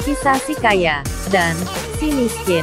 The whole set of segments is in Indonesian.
Kisah si kaya dan si miskin.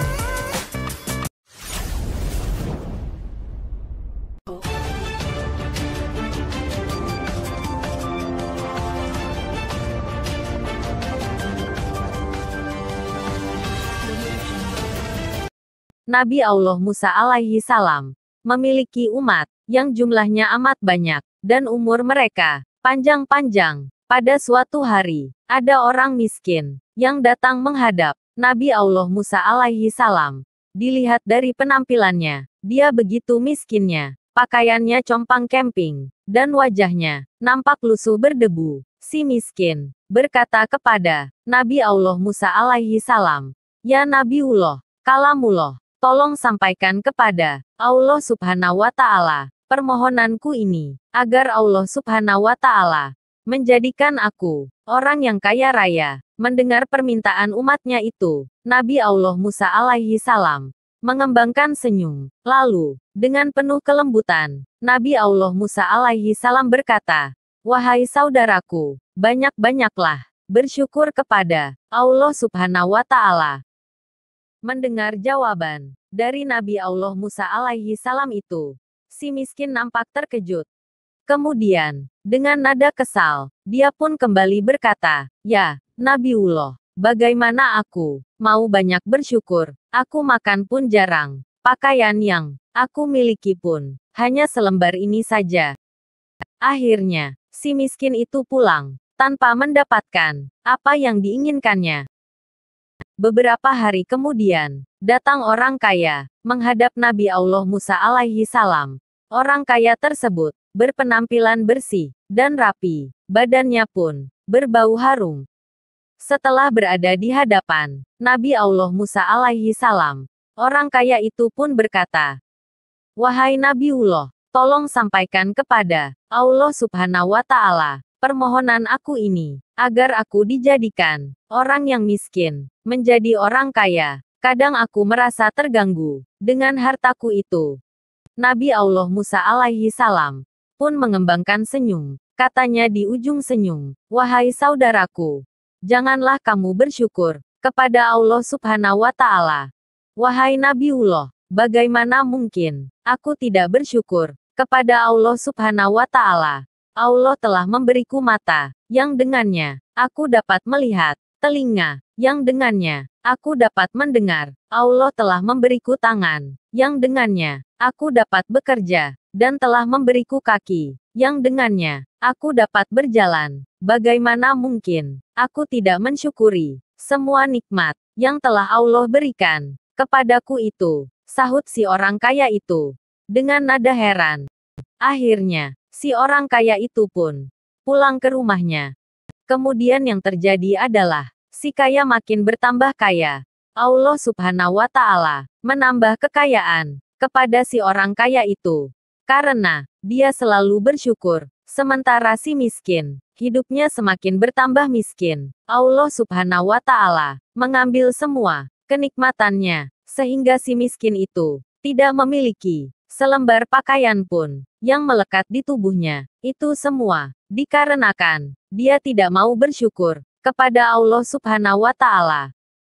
Nabi Allah Musa alaihi salam memiliki umat yang jumlahnya amat banyak dan umur mereka panjang-panjang. Pada suatu hari, ada orang miskin yang datang menghadap Nabi Allah Musa alaihi salam. Dilihat dari penampilannya, dia begitu miskinnya. Pakaiannya compang-camping, dan wajahnya nampak lusuh berdebu. Si miskin berkata kepada Nabi Allah Musa alaihi salam, "Ya Nabiullah, kalamullah, tolong sampaikan kepada Allah Subhanahu wa Ta'ala permohonanku ini, agar Allah Subhanahu wa Ta'ala menjadikan aku orang yang kaya raya." Mendengar permintaan umatnya itu, Nabi Allah Musa alaihi salam mengembangkan senyum. Lalu, dengan penuh kelembutan, Nabi Allah Musa alaihi salam berkata, "Wahai saudaraku, banyak-banyaklah bersyukur kepada Allah Subhanahu wa Ta'ala." Mendengar jawaban dari Nabi Allah Musa alaihi salam itu, si miskin nampak terkejut. Kemudian, dengan nada kesal, dia pun kembali berkata, "Ya Nabiullah, bagaimana aku mau banyak bersyukur? Aku makan pun jarang. Pakaian yang aku miliki pun hanya selembar ini saja." Akhirnya, si miskin itu pulang tanpa mendapatkan apa yang diinginkannya. Beberapa hari kemudian, datang orang kaya menghadap Nabi Allah Musa alaihi salam. Orang kaya tersebut berpenampilan bersih dan rapi, badannya pun berbau harum. Setelah berada di hadapan Nabi Allah Musa alaihi salam, orang kaya itu pun berkata, "Wahai Nabiullah, tolong sampaikan kepada Allah Subhanahu wa Ta'ala permohonan aku ini, agar aku dijadikan orang yang miskin menjadi orang kaya. Kadang aku merasa terganggu dengan hartaku itu." Nabi Allah Musa alaihi salam pun mengembangkan senyum. Katanya di ujung senyum, "Wahai saudaraku, janganlah kamu bersyukur kepada Allah Subhanahu wa Ta'ala. Wahai Nabiullah, bagaimana mungkin aku tidak bersyukur kepada Allah Subhanahu wa Ta'ala? Allah telah memberiku mata yang dengannya aku dapat melihat, telinga yang dengannya aku dapat mendengar. Allah telah memberiku tangan yang dengannya aku dapat bekerja, dan telah memberiku kaki yang dengannya aku dapat berjalan. Bagaimana mungkin aku tidak mensyukuri semua nikmat yang telah Allah berikan kepadaku itu?" Sahut si orang kaya itu dengan nada heran. Akhirnya, si orang kaya itu pun pulang ke rumahnya. Kemudian yang terjadi adalah, si kaya makin bertambah kaya. Allah Subhanahu wa Ta'ala menambah kekayaan kepada si orang kaya itu, karena dia selalu bersyukur. Sementara si miskin, hidupnya semakin bertambah miskin. Allah Subhanahu wa Ta'ala mengambil semua kenikmatannya, sehingga si miskin itu tidak memiliki selembar pakaian pun yang melekat di tubuhnya. Itu semua dikarenakan dia tidak mau bersyukur kepada Allah Subhanahu wa Ta'ala.